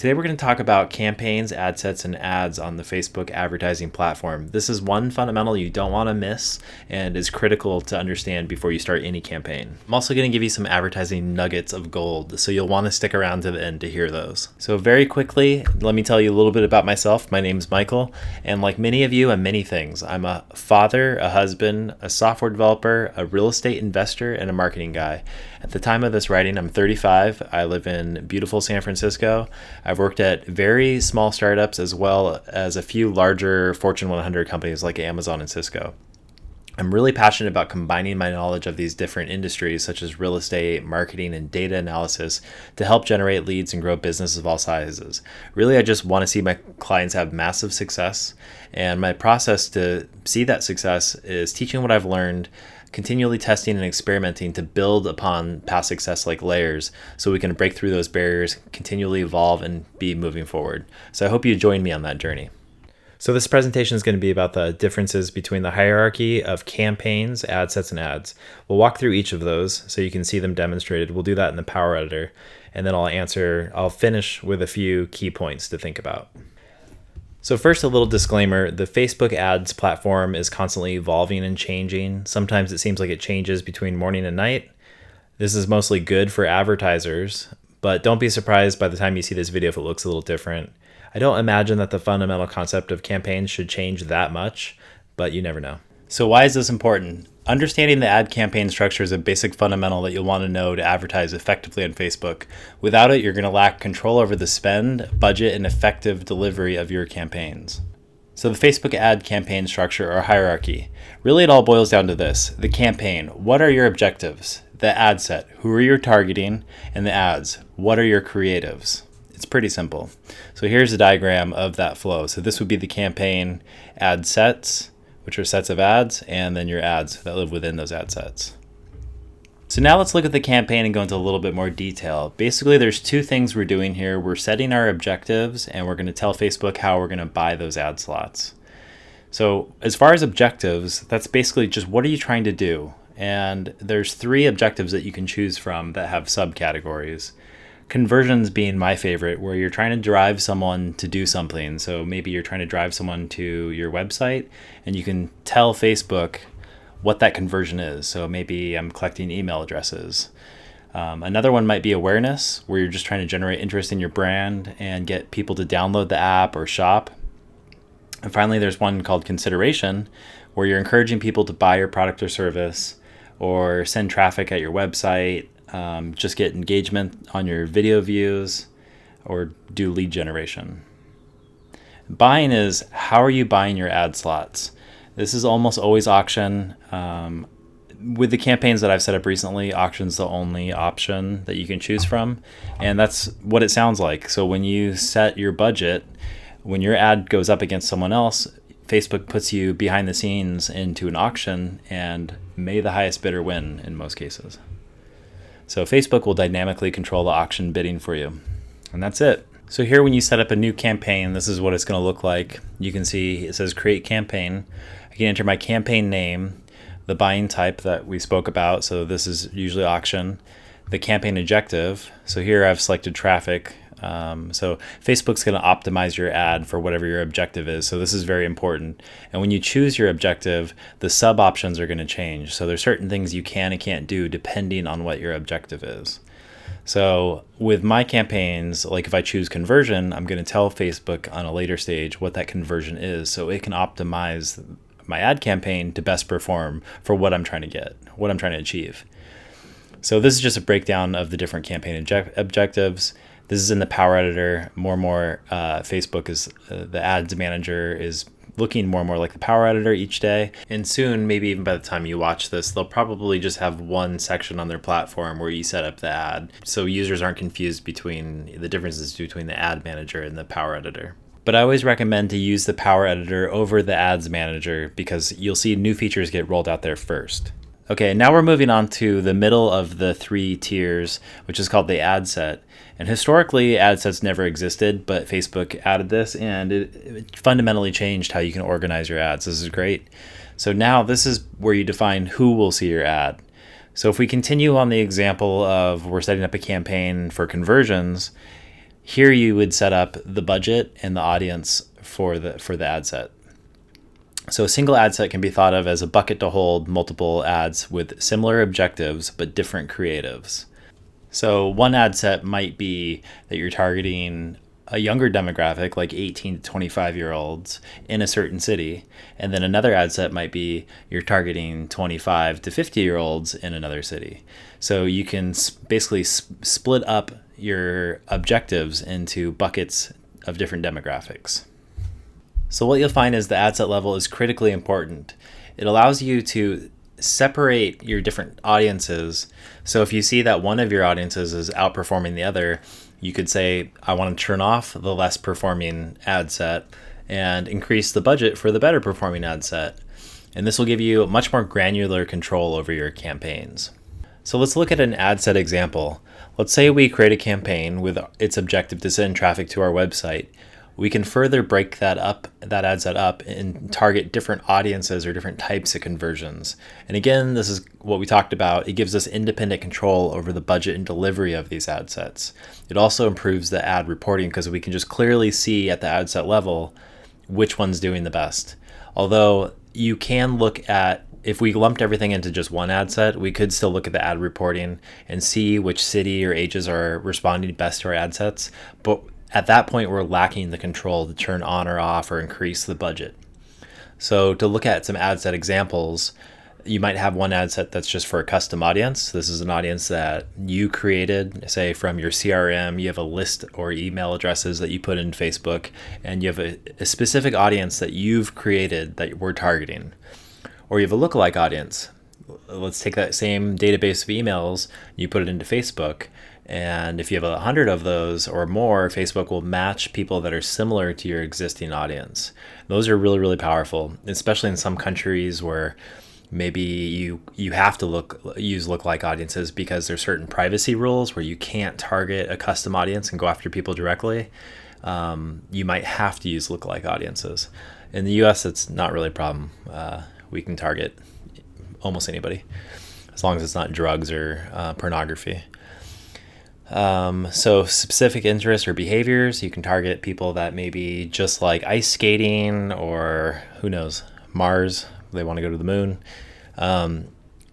Today we're going to talk about campaigns, ad sets, and ads on the Facebook advertising platform. This is one fundamental you don't want to miss and is critical to understand before you start any campaign. I'm also going to give you some advertising nuggets of gold, so you'll want to stick around to the end to hear those. So very quickly, let me tell you a little bit about myself. My name's Michael, and like many of you, I'm many things. I'm a father, a husband, a software developer, a real estate investor, and a marketing guy. At the time of this writing, I'm 35. I live in beautiful San Francisco. I've worked at very small startups as well as a few larger Fortune 100 companies like Amazon and Cisco. I'm really passionate about combining my knowledge of these different industries such as real estate, marketing, and data analysis to help generate leads and grow businesses of all sizes. Really, I just want to see my clients have massive success, and my process to see that success is teaching what I've learned, continually testing and experimenting to build upon past success like layers so we can break through those barriers, continually evolve, and be moving forward. So I hope you join me on that journey. So this presentation is going to be about the differences between the hierarchy of campaigns, ad sets, and ads. We'll walk through each of those so you can see them demonstrated. We'll do that in the Power Editor, and then I'll finish with a few key points to think about. So first, a little disclaimer, the Facebook ads platform is constantly evolving and changing. Sometimes it seems like it changes between morning and night. This is mostly good for advertisers, but don't be surprised by the time you see this video if it looks a little different. I don't imagine that the fundamental concept of campaigns should change that much, but you never know. So why is this important? Understanding the ad campaign structure is a basic fundamental that you'll want to know to advertise effectively on Facebook. Without it, you're going to lack control over the spend, budget, and effective delivery of your campaigns. So the Facebook ad campaign structure or hierarchy, really it all boils down to this. The campaign, what are your objectives? The ad set, who are you targeting? And the ads, what are your creatives? It's pretty simple. So here's a diagram of that flow. So this would be the campaign ad sets, which are sets of ads, and then your ads that live within those ad sets. So now let's look at the campaign and go into a little bit more detail. Basically, there's two things we're doing here. We're setting our objectives, and we're going to tell Facebook how we're going to buy those ad slots. So as far as objectives, that's basically just what are you trying to do? And there's three objectives that you can choose from that have subcategories. Conversions being my favorite, where you're trying to drive someone to do something. So maybe you're trying to drive someone to your website and you can tell Facebook what that conversion is. So maybe I'm collecting email addresses. Another one might be awareness, where you're just trying to generate interest in your brand and get people to download the app or shop. And finally, there's one called consideration, where you're encouraging people to buy your product or service or send traffic at your website, just get engagement on your video views, or do lead generation. Buying is how are you buying your ad slots? This is almost always auction. With the campaigns that I've set up recently, auction's the only option that you can choose from, and that's what it sounds like. So when you set your budget, when your ad goes up against someone else, Facebook puts you behind the scenes into an auction, and may the highest bidder win in most cases. So Facebook will dynamically control the auction bidding for you. And that's it. So here when you set up a new campaign, this is what it's going to look like. You can see it says create campaign. I can enter my campaign name, the buying type that we spoke about. So this is usually auction. The campaign objective. So here I've selected traffic. So Facebook's going to optimize your ad for whatever your objective is. So this is very important. And when you choose your objective, the sub options are going to change. So there's certain things you can and can't do depending on what your objective is. So with my campaigns, like if I choose conversion, I'm going to tell Facebook on a later stage what that conversion is so it can optimize my ad campaign to best perform for what I'm trying to get, what I'm trying to achieve. So this is just a breakdown of the different campaign objectives. This is in the Power Editor. Facebook is the ads manager is looking more and more like the Power Editor each day. And soon, maybe even by the time you watch this, they'll probably just have one section on their platform where you set up the ad. So users aren't confused between the differences between the ad manager and the Power Editor. But I always recommend to use the Power Editor over the ads manager because you'll see new features get rolled out there first. Okay, now we're moving on to the middle of the three tiers, which is called the ad set. And historically, ad sets never existed, but Facebook added this, and it fundamentally changed how you can organize your ads. This is great. So now this is where you define who will see your ad. So if we continue on the example of we're setting up a campaign for conversions, Here you would set up the budget and the audience for the ad set. So a single ad set can be thought of as a bucket to hold multiple ads with similar objectives but different creatives. So one ad set might be that you're targeting a younger demographic, like 18 to 25-year-olds in a certain city. And then another ad set might be you're targeting 25 to 50-year-olds in another city. So you can basically split up your objectives into buckets of different demographics. So what you'll find is the ad set level is critically important. It allows you to separate your different audiences. So if you see that one of your audiences is outperforming the other, you could say, I want to turn off the less performing ad set and increase the budget for the better performing ad set. And this will give you much more granular control over your campaigns. So let's look at an ad set example. Let's say we create a campaign with its objective to send traffic to our website. We can further break that ad set up, and target different audiences or different types of conversions. And again, this is what we talked about. It gives us independent control over the budget and delivery of these ad sets. It also improves the ad reporting because we can just clearly see at the ad set level which one's doing the best. Although you can look at, if we lumped everything into just one ad set, we could still look at the ad reporting and see which city or ages are responding best to our ad sets. But at that point, we're lacking the control to turn on or off or increase the budget. So to look at some ad set examples, you might have one ad set that's just for a custom audience. This is an audience that you created, say from your CRM. You have a list or email addresses that you put in Facebook, and you have a specific audience that you've created that we're targeting. Or you have a lookalike audience. Let's take that same database of emails, you put it into Facebook. And if you have 100 of those or more, Facebook will match people that are similar to your existing audience. Those are really, really powerful, especially in some countries where maybe you have to use lookalike audiences because there's certain privacy rules where you can't target a custom audience and go after people directly. You might have to use lookalike audiences. In the US, it's not really a problem. We can target almost anybody as long as it's not drugs or pornography. So specific interests or behaviors, you can target people that maybe just like ice skating or who knows, Mars, they want to go to the moon.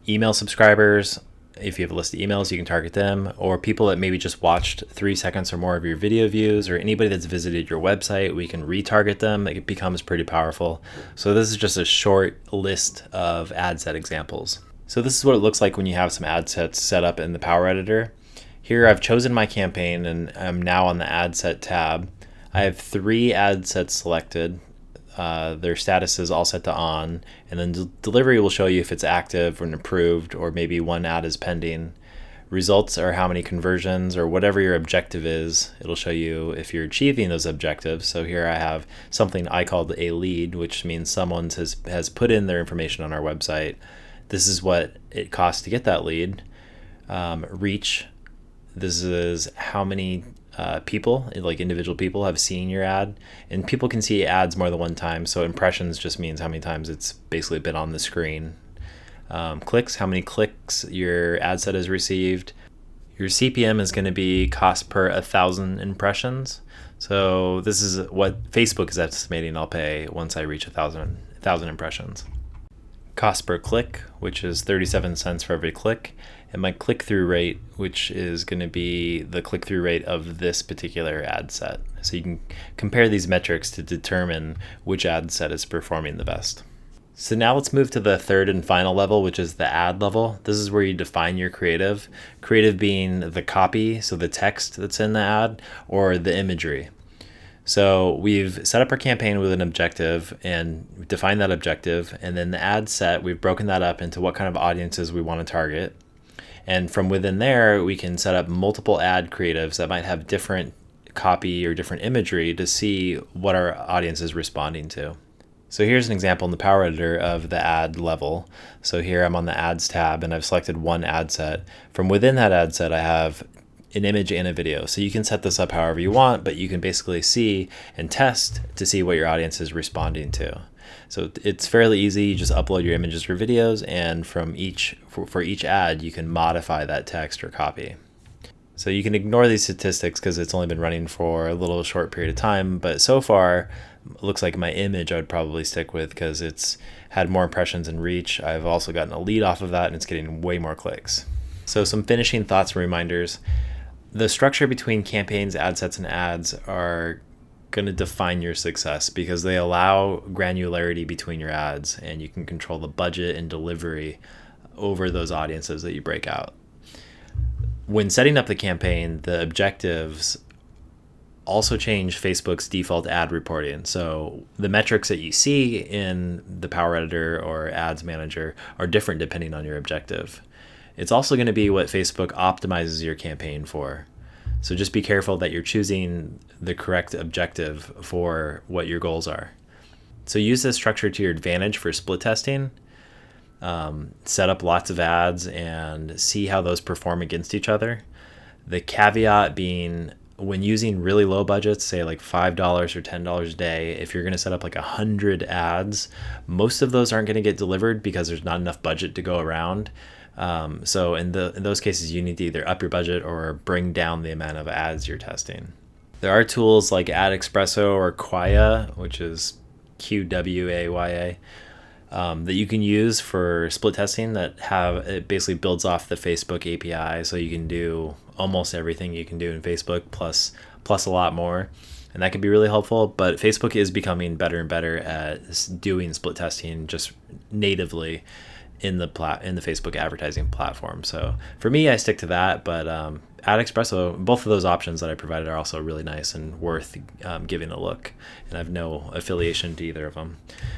Email subscribers, if you have a list of emails, you can target them, or people that maybe just watched 3 seconds or more of your video views, or anybody that's visited your website, we can retarget them. It becomes pretty powerful. So this is just a short list of ad set examples. So this is what it looks like when you have some ad sets set up in the Power Editor. Here I've chosen my campaign and I'm now on the ad set tab. I have 3 ad sets selected. Their status is all set to on, and then delivery will show you if it's active and approved, or maybe one ad is pending. Results are how many conversions or whatever your objective is. It'll show you if you're achieving those objectives. So here I have something I called a lead, which means someone has put in their information on our website. This is what it costs to get that lead. Reach. This is how many people, like individual people, have seen your ad. And people can see ads more than one time. So impressions just means how many times it's basically been on the screen. Clicks, how many clicks your ad set has received. Your CPM is going to be cost per 1,000 impressions. So this is what Facebook is estimating I'll pay once I reach 1,000 impressions. Cost per click, which is 37 cents for every click, and my click-through rate, which is going to be the click-through rate of this particular ad set. So you can compare these metrics to determine which ad set is performing the best. So now let's move to the third and final level, which is the ad level. This is where you define your creative. Creative being the copy, so the text that's in the ad, or the imagery. So we've set up our campaign with an objective and defined that objective, and then the ad set, we've broken that up into what kind of audiences we want to target. And from within there, we can set up multiple ad creatives that might have different copy or different imagery to see what our audience is responding to. So here's an example in the Power Editor of the ad level. So here I'm on the ads tab and I've selected one ad set. From within that ad set, I have an image and a video. So you can set this up however you want, but you can basically see and test to see what your audience is responding to. So it's fairly easy. You just upload your images or videos, and from for each ad, you can modify that text or copy. So you can ignore these statistics because it's only been running for a little short period of time, but so far it looks like my image I would probably stick with because it's had more impressions and reach. I've also gotten a lead off of that and it's getting way more clicks. So some finishing thoughts and reminders. The structure between campaigns, ad sets, and ads are going to define your success because they allow granularity between your ads and you can control the budget and delivery over those audiences that you break out. When setting up the campaign, the objectives also change Facebook's default ad reporting. So the metrics that you see in the Power Editor or Ads Manager are different depending on your objective. It's also going to be what Facebook optimizes your campaign for. So just be careful that you're choosing the correct objective for what your goals are. So use this structure to your advantage for split testing. Set up lots of ads and see how those perform against each other. The caveat being when using really low budgets, say like $5 or $10 a day, if you're going to set up like 100 ads, most of those aren't going to get delivered because there's not enough budget to go around. So in those cases, you need to either up your budget or bring down the amount of ads you're testing. There are tools like AdExpresso or Quaya, which is QWAYA, that you can use for split testing it basically builds off the Facebook API, so you can do almost everything you can do in Facebook plus a lot more, and that can be really helpful. But Facebook is becoming better and better at doing split testing just natively in the Facebook advertising platform. So for me, I stick to that, but AdExpresso, both of those options that I provided are also really nice and worth giving a look, and I have no affiliation to either of them.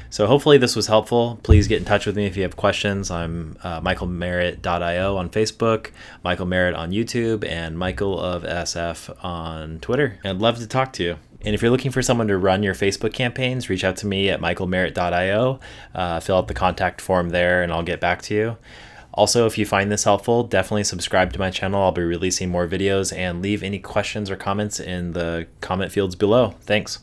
So hopefully this was helpful. Please get in touch with me if you have questions. I'm michaelmerritt.io on Facebook, Michael Merritt on YouTube, and Michael of SF on Twitter. I'd love to talk to you. And if you're looking for someone to run your Facebook campaigns, reach out to me at michaelmerritt.io. Fill out the contact form there and I'll get back to you. Also, if you find this helpful, definitely subscribe to my channel. I'll be releasing more videos, and leave any questions or comments in the comment fields below. Thanks.